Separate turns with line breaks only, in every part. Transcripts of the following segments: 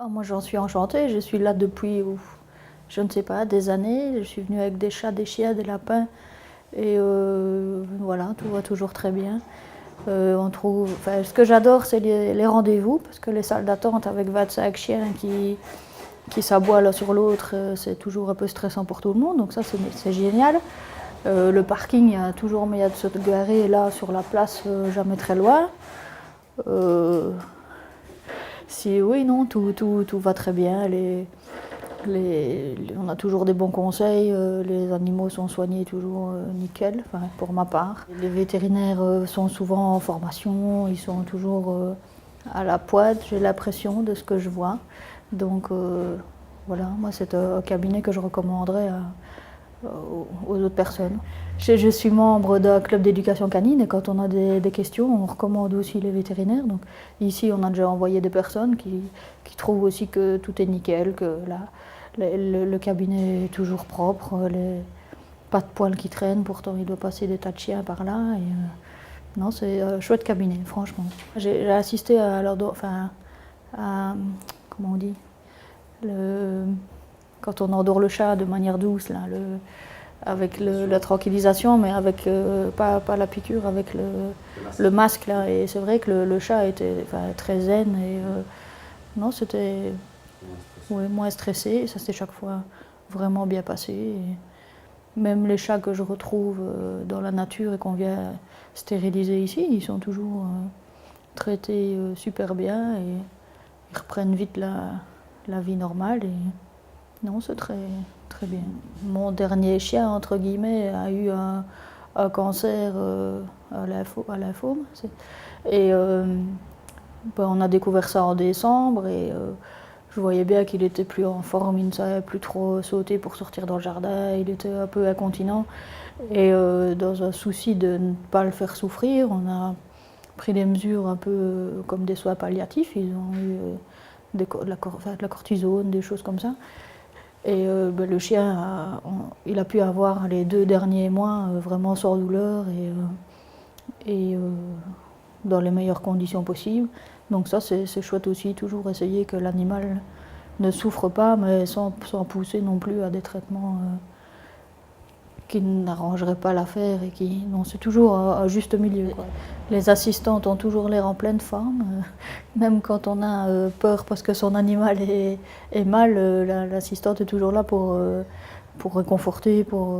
Oh, moi j'en suis enchantée, je suis là depuis, je ne sais pas, des années. Je suis venue avec des chats, des chiens, des lapins et voilà, tout va toujours très bien. Ce que j'adore, c'est les rendez-vous, parce que les salles d'attente avec 25 chiens qui s'aboient l'un sur l'autre, c'est toujours un peu stressant pour tout le monde, donc ça c'est génial. Le parking, il y a toujours moyen de se garer là sur la place, jamais très loin. Oui, non, tout va très bien. On a toujours des bons conseils, les animaux sont soignés toujours nickel, enfin, pour ma part. Les vétérinaires sont souvent en formation, ils sont toujours à la pointe, j'ai l'impression, de ce que je vois. Donc voilà, moi c'est un cabinet que je recommanderais aux autres personnes. Je suis membre d'un club d'éducation canine et quand on a des questions, on recommande aussi les vétérinaires. Donc ici, on a déjà envoyé des personnes qui trouvent aussi que tout est nickel, que le cabinet est toujours propre, pas de poils qui traînent, pourtant il doit passer des tas de chiens par là. Non, c'est un chouette cabinet, franchement. J'ai assisté comment on dit, quand on endort le chat de manière douce, là, avec la tranquillisation, mais avec pas la piqûre, avec le masque là. Et c'est vrai que le chat était très zen et non, c'était moins stressé. Ça s'est chaque fois vraiment bien passé. Et même les chats que je retrouve dans la nature et qu'on vient stériliser ici, ils sont toujours traités super bien et ils reprennent vite la vie normale. Et non, c'est très, très bien. Mon dernier chien, entre guillemets, a eu un cancer à lymphome. Et on a découvert ça en décembre et je voyais bien qu'il était plus en forme, il ne savait plus trop sauter pour sortir dans le jardin, il était un peu incontinent. Et dans un souci de ne pas le faire souffrir, on a pris des mesures un peu comme des soins palliatifs. Ils ont eu de la cortisone, des choses comme ça. Et le chien, il a pu avoir les 2 derniers mois vraiment sans douleur et dans les meilleures conditions possibles. Donc ça, c'est chouette aussi, toujours essayer que l'animal ne souffre pas, mais sans pousser non plus à des traitements qui n'arrangeraient pas l'affaire. Non, c'est toujours un juste milieu, quoi. Les assistantes ont toujours l'air en pleine forme, même quand on a peur parce que son animal est mal, l'assistante est toujours là pour réconforter, pour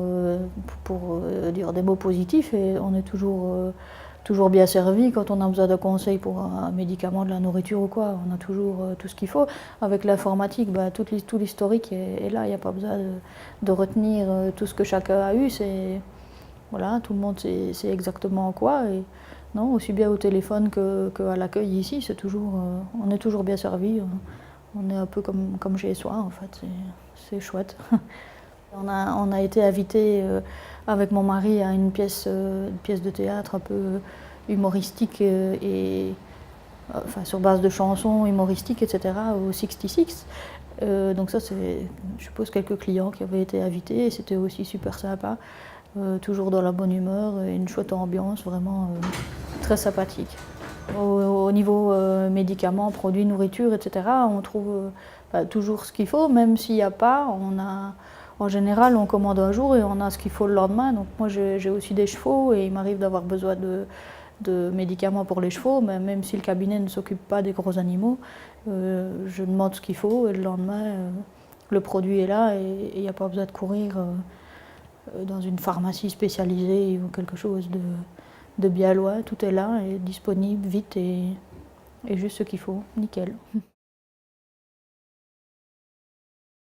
dire des mots positifs, et on est toujours bien servi quand on a besoin de conseils pour un médicament, de la nourriture ou quoi. On a toujours tout ce qu'il faut. Avec l'informatique, tout l'historique est là, il n'y a pas besoin de retenir tout ce que chacun a eu. Voilà, tout le monde sait exactement quoi. Et non, aussi bien au téléphone qu'à l'accueil ici, on est toujours bien servi. On est un peu comme chez soi, en fait. C'est chouette. On a été invités avec mon mari à une pièce de théâtre un peu humoristique sur base de chansons humoristiques, etc., au 66. Donc ça, c'est, je suppose, quelques clients qui avaient été invités et c'était aussi super sympa. Toujours dans la bonne humeur et une chouette ambiance, vraiment très sympathique. Au niveau médicaments, produits, nourriture, etc., on trouve toujours ce qu'il faut, même s'il n'y a pas, en général, on commande un jour et on a ce qu'il faut le lendemain. Donc moi, j'ai aussi des chevaux et il m'arrive d'avoir besoin de médicaments pour les chevaux, mais même si le cabinet ne s'occupe pas des gros animaux, je demande ce qu'il faut et le lendemain, le produit est là et il n'y a pas besoin de courir dans une pharmacie spécialisée ou quelque chose de bien loin. Tout est là et disponible vite et juste ce qu'il faut. Nickel.